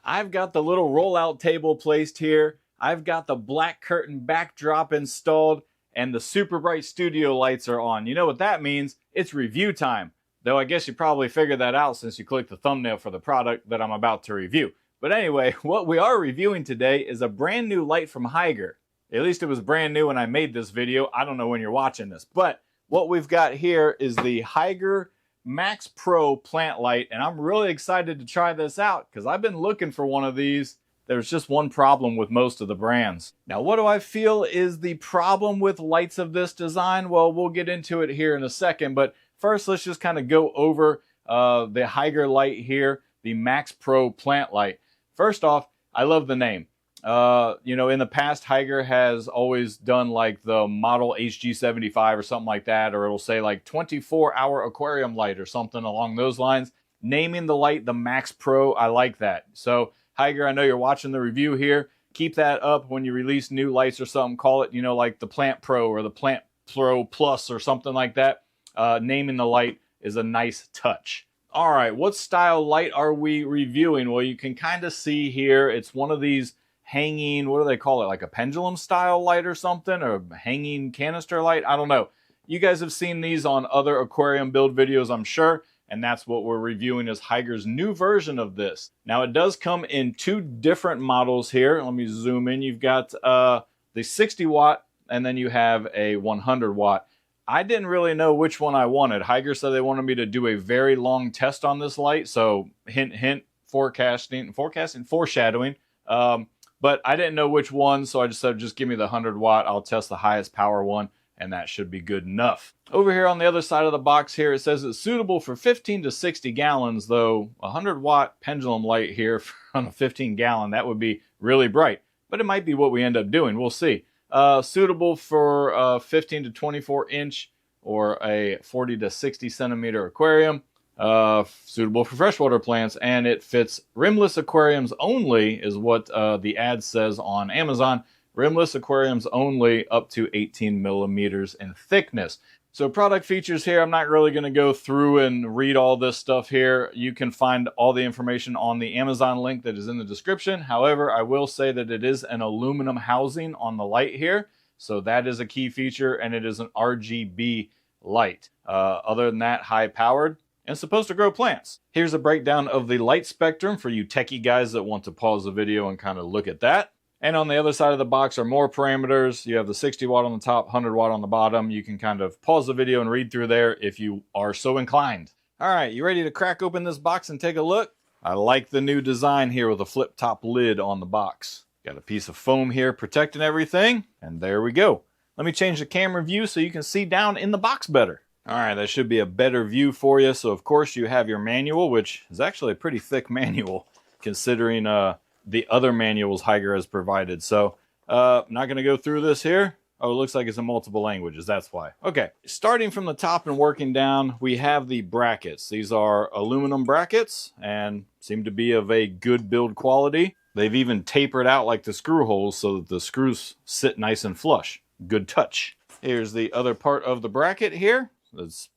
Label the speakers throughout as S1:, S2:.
S1: I've got the little rollout table placed here. I've got the black curtain backdrop installed, and the super bright studio lights are on. You know what that means? It's review time. Though I guess you probably figured that out since you clicked the thumbnail for the product that I'm about to review. But anyway, what we are reviewing today is a brand new light from Hygger. At least it was brand new when I made this video. I don't know when you're watching this. But what we've got here is the Hygger Max Pro plant light, and I'm really excited to try this out because I've been looking for one of these. There's just one problem with most of the brands. Now, what do I feel is the problem with lights of this design? Well, we'll get into it here in a second, but first let's just kind of go over the Hygger light here, the Max Pro plant light. First off, I love the name. You know, in the past, Hygger has always done like the model HG75 or something like that, or it'll say like 24-hour aquarium light or something along those lines. Naming the light the Max Pro, I like that. So Hygger, I know you're watching the review here. Keep that up when you release new lights or something. Call it, you know, like the Plant Pro or the Plant Pro Plus or something like that. Naming the light is a nice touch. All right, what style light are we reviewing? Well, you can kind of see here, it's one of these hanging, what do they call it, like a pendulum style light or something, or hanging canister light? I don't know. You guys have seen these on other aquarium build videos, I'm sure, and that's what we're reviewing is Hygger's new version of this. Now, it does come in two different models here. Let me zoom in. You've got the 60 watt, and then you have a 100 watt. I didn't really know which one I wanted. Hygger said they wanted me to do a very long test on this light, so hint, hint, foreshadowing. But I didn't know which one, so I just said, just give me the 100 watt. I'll test the highest power one, and that should be good enough. Over here on the other side of the box here, it says it's suitable for 15 to 60 gallons, though a 100 watt pendulum light here on a 15 gallon, that would be really bright. But it might be what we end up doing. We'll see. Suitable for 15 to 24 inch or a 40 to 60 centimeter aquarium. Suitable for freshwater plants, and it fits rimless aquariums only is what the ad says on Amazon. Rimless aquariums only up to 18 millimeters in thickness. So product features here, I'm not really going to go through and read all this stuff here. You can find all the information on the Amazon link that is in the description. However, I will say that it is an aluminum housing on the light here. So that is a key feature, and it is an RGB light. Other than that, high powered and supposed to grow plants. Here's a breakdown of the light spectrum for you techie guys that want to pause the video and kind of look at that. And on the other side of the box are more parameters. You have the 60 watt on the top, 100 watt on the bottom. You can kind of pause the video and read through there if you are so inclined. All right, you ready to crack open this box and take a look? I like the new design here with a flip top lid on the box. Got a piece of foam here protecting everything, and there we go. Let me change the camera view so you can see down in the box better. All right, that should be a better view for you. So, of course, you have your manual, which is actually a pretty thick manual considering the other manuals Hygger has provided. So, not going to go through this here. Oh, it looks like it's in multiple languages. That's why. Okay, starting from the top and working down, we have the brackets. These are aluminum brackets and seem to be of a good build quality. They've even tapered out like the screw holes so that the screws sit nice and flush. Good touch. Here's the other part of the bracket here.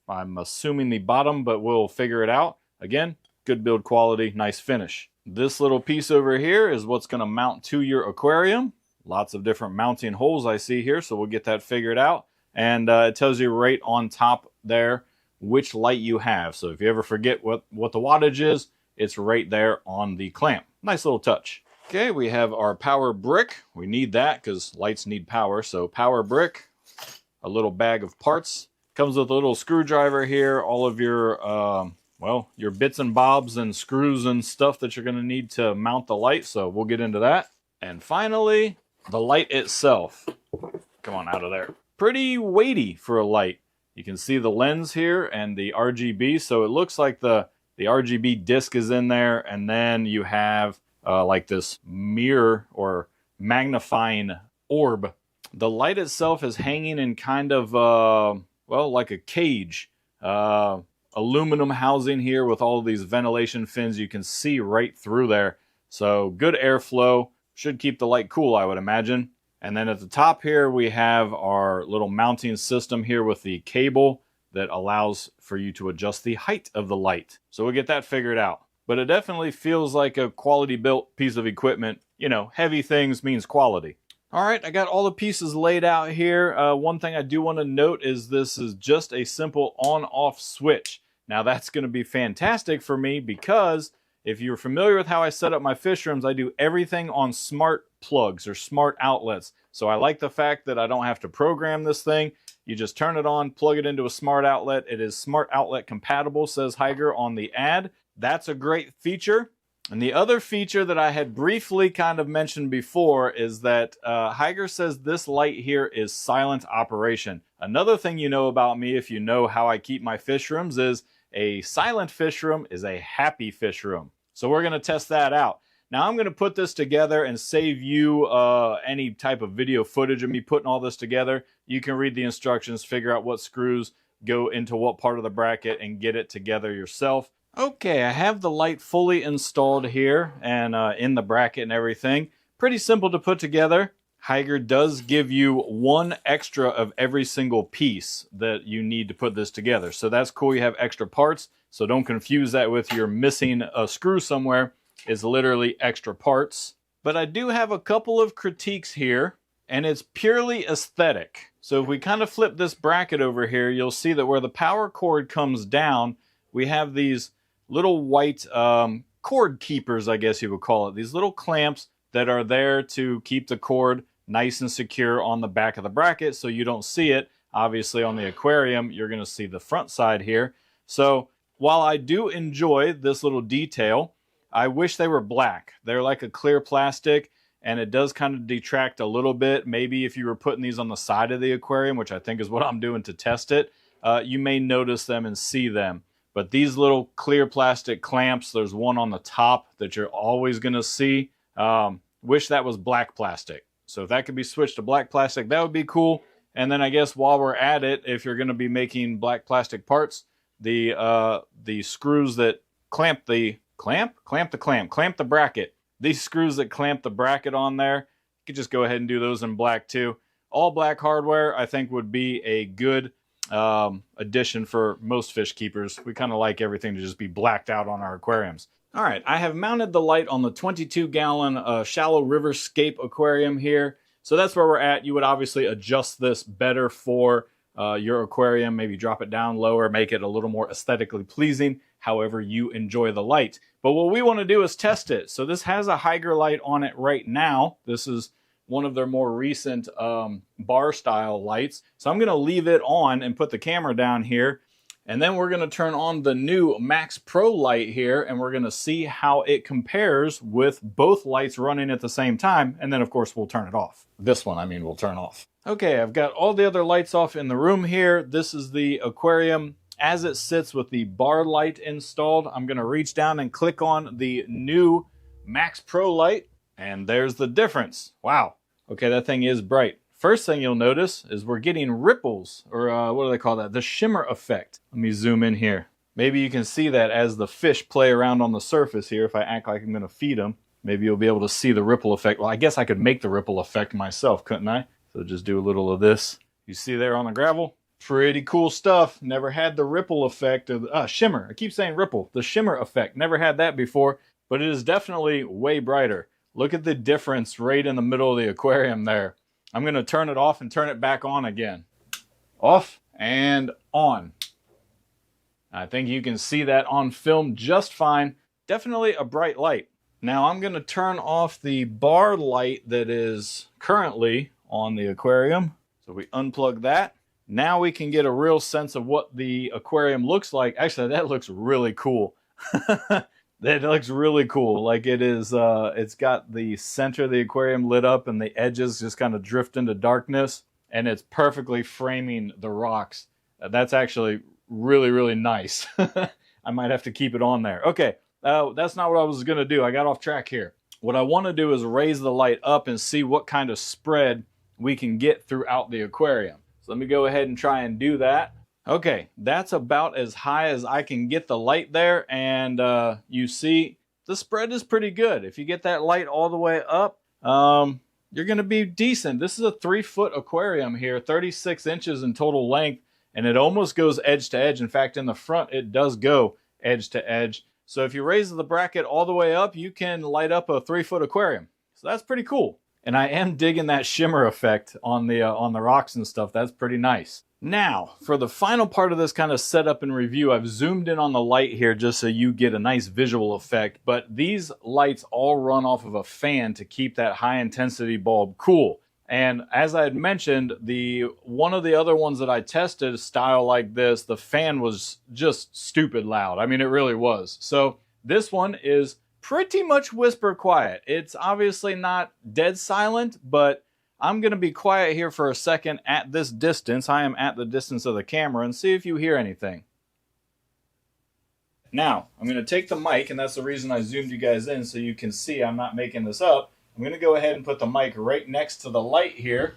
S1: I'm assuming the bottom, but we'll figure it out. Again, good build quality, nice finish. This little piece over here is what's going to mount to your aquarium. Lots of different mounting holes I see here, so we'll get that figured out. And it tells you right on top there which light you have. So if you ever forget what the wattage is, it's right there on the clamp. Nice little touch. Okay, we have our power brick. We need that because lights need power. So power brick, a little bag of parts. Comes with a little screwdriver here, all of your, well, your bits and bobs and screws and stuff that you're going to need to mount the light, so we'll get into that. And finally, the light itself. Come on, out of there. Pretty weighty for a light. You can see the lens here and the RGB, so it looks like the RGB disc is in there, and then you have like this mirror or magnifying orb. The light itself is hanging in kind of... well, like a cage. Aluminum housing here with all of these ventilation fins. You can see right through there. So good airflow. Should keep the light cool, I would imagine. And then at the top here, we have our little mounting system here with the cable that allows for you to adjust the height of the light. So we'll get that figured out. but it definitely feels like a quality built piece of equipment. You know, heavy things means quality. All right, I got all the pieces laid out here. One thing I do want to note is this is just a simple on-off switch. Now that's going to be fantastic for me because if you're familiar with how I set up my fish rooms, I do everything on smart plugs or smart outlets. So I like the fact that I don't have to program this thing. You just turn it on, plug it into a smart outlet. It is smart outlet compatible, says Hygger on the ad. That's a great feature. And the other feature that I had briefly kind of mentioned before is that Hygger says this light here is silent operation. Another thing you know about me, if you know how I keep my fish rooms, is a silent fish room is a happy fish room. So we're going to test that out. Now I'm going to put this together and save you any type of video footage of me putting all this together. You can read the instructions, figure out what screws go into what part of the bracket, and get it together yourself. Okay, I have the light fully installed here and in the bracket and everything. Pretty simple to put together. Hygger does give you one extra of every single piece that you need to put this together. So that's cool, you have extra parts. So don't confuse that with you're missing a screw somewhere. It's literally extra parts. But I do have a couple of critiques here, and it's purely aesthetic. So if we kind of flip this bracket over here, you'll see that where the power cord comes down, we have these little white cord keepers, I guess you would call it. These little clamps that are there to keep the cord nice and secure on the back of the bracket so you don't see it. Obviously on the aquarium, you're going to see the front side here. So while I do enjoy this little detail, I wish they were black. They're like a clear plastic, and it does kind of detract a little bit. Maybe if you were putting these on the side of the aquarium, which I think is what I'm doing to test it, you may notice them and see them. But these little clear plastic clamps, there's one on the top that you're always going to see. Wish that was black plastic. So if that could be switched to black plastic, that would be cool. And then I guess while we're at it, if you're going to be making black plastic parts, the screws that clamp the bracket. These screws that clamp the bracket on there, you could just go ahead and do those in black too. All black hardware, I think, would be a good addition for most fish keepers. We kind of like everything to just be blacked out on our aquariums. All right, I have mounted the light on the 22-gallon shallow riverscape aquarium here. So that's where we're at. You would obviously adjust this better for your aquarium, maybe drop it down lower, make it a little more aesthetically pleasing, however you enjoy the light. But what we want to do is test it. So this has a Hygger light on it right now. This is one of their more recent bar style lights. So I'm going to leave it on and put the camera down here. And then we're going to turn on the new Max Pro light here, and we're going to see how it compares with both lights running at the same time. And then of course we'll turn it off. This one, I mean, we'll turn off. Okay, I've got all the other lights off in the room here. This is the aquarium as it sits with the bar light installed. I'm going to reach down and click on the new Max Pro light, and there's the difference. Wow. Okay, that thing is bright. First thing you'll notice is we're getting ripples, or what do they call that? The shimmer effect. Let me zoom in here. Maybe you can see that as the fish play around on the surface here. If I act like I'm going to feed them, maybe you'll be able to see the ripple effect. Well, I guess I could make the ripple effect myself, couldn't I? So just do a little of this. You see there on the gravel? Pretty cool stuff. Never had the ripple effect of shimmer. I keep saying ripple. The shimmer effect. Never had that before, but it is definitely way brighter. Look at the difference right in the middle of the aquarium there. I'm going to turn it off and turn it back on again. Off and on. I think you can see that on film just fine. Definitely a bright light. Now I'm going to turn off the bar light that is currently on the aquarium. So we unplug that. Now we can get a real sense of what the aquarium looks like. Actually, that looks really cool. That looks really cool. Like it is, it's got the center of the aquarium lit up and the edges just kind of drift into darkness, and it's perfectly framing the rocks. That's actually really, really nice. I might have to keep it on there. Okay, that's not what I was gonna do. I got off track here. What I wanna do is raise the light up and see what kind of spread we can get throughout the aquarium. So let me go ahead and try and do that. Okay, that's about as high as I can get the light there, and you see the spread is pretty good. If you get that light all the way up, you're going to be decent. This is a 3-foot aquarium here, 36 inches in total length, and it almost goes edge to edge. In fact, in the front, it does go edge to edge. So if you raise the bracket all the way up, you can light up a 3-foot aquarium. So that's pretty cool. And I am digging that shimmer effect on the rocks and stuff. That's pretty nice. Now, for the final part of this kind of setup and review, I've zoomed in on the light here just so you get a nice visual effect. But these lights all run off of a fan to keep that high intensity bulb cool. And as I had mentioned, one of the other ones that I tested, style like this, the fan was just stupid loud. I mean, it really was. So this one is pretty much whisper quiet. It's obviously not dead silent, but I'm going to be quiet here for a second at this distance. I am at the distance of the camera, and see if you hear anything. Now, I'm going to take the mic, and that's the reason I zoomed you guys in so you can see I'm not making this up. I'm going to go ahead and put the mic right next to the light here.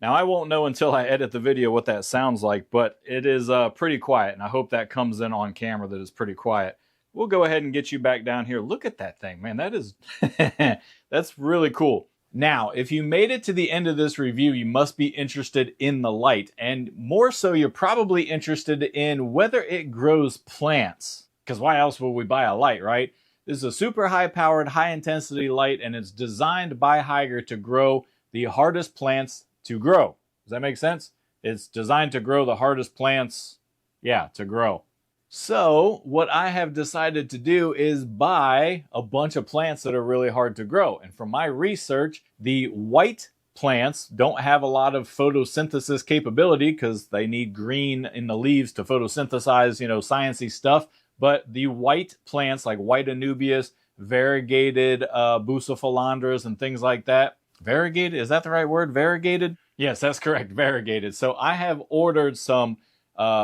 S1: Now, I won't know until I edit the video what that sounds like, but it is pretty quiet, and I hope that comes in on camera that it's pretty quiet. We'll go ahead and get you back down here. Look at that thing, man. That is, that's really cool. Now, if you made it to the end of this review, you must be interested in the light. And more so, you're probably interested in whether it grows plants. Because why else would we buy a light, right? This is a super high-powered, high-intensity light, and it's designed by Hygger to grow the hardest plants to grow. Does that make sense? It's designed to grow the hardest plants, yeah, to grow. So what I have decided to do is buy a bunch of plants that are really hard to grow. And from my research, the white plants don't have a lot of photosynthesis capability because they need green in the leaves to photosynthesize, you know, sciencey stuff. But the white plants like white anubias, variegated bucephalandras and things like that. Variegated, is that the right word? Variegated? Yes, that's correct, variegated. So I have ordered some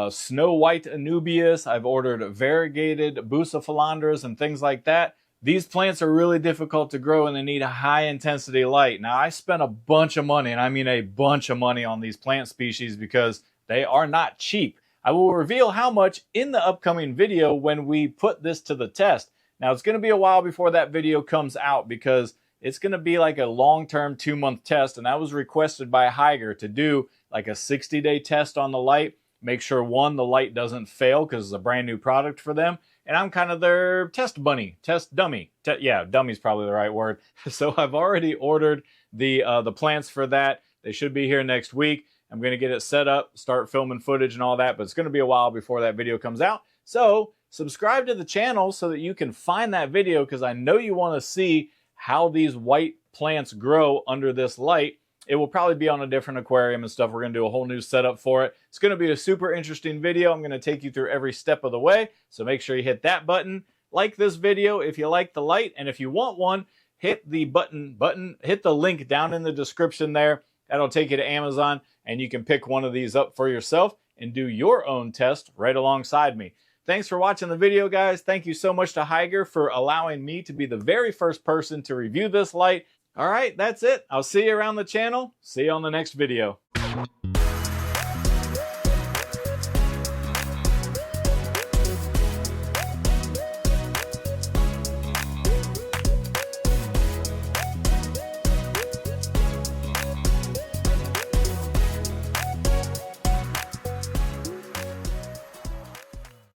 S1: snow white anubias. I've ordered variegated bucephalandras and things like that. These plants are really difficult to grow and they need a high intensity light. Now I spent a bunch of money, and I mean a bunch of money, on these plant species because they are not cheap. I will reveal how much in the upcoming video when we put this to the test. Now it's going to be a while before that video comes out because it's going to be like a long-term 2-month test, and that was requested by Hygger to do like a 60-day test on the light. Make sure, one, the light doesn't fail because it's a brand new product for them. And I'm kind of their test bunny, test dummy. Yeah, dummy's probably the right word. So I've already ordered the plants for that. They should be here next week. I'm going to get it set up, start filming footage and all that, but it's going to be a while before that video comes out. So subscribe to the channel so that you can find that video, because I know you want to see how these white plants grow under this light. It will probably be on a different aquarium and stuff. We're going to do a whole new setup for it. It's going to be a super interesting video. I'm going to take you through every step of the way. So make sure you hit that button. Like this video if you like the light. And if you want one, hit the hit the link down in the description there. That'll take you to Amazon, and you can pick one of these up for yourself and do your own test right alongside me. Thanks for watching the video, guys. Thank you so much to Hygger for allowing me to be the very first person to review this light. All right, that's it. I'll see you around the channel. See you on the next video.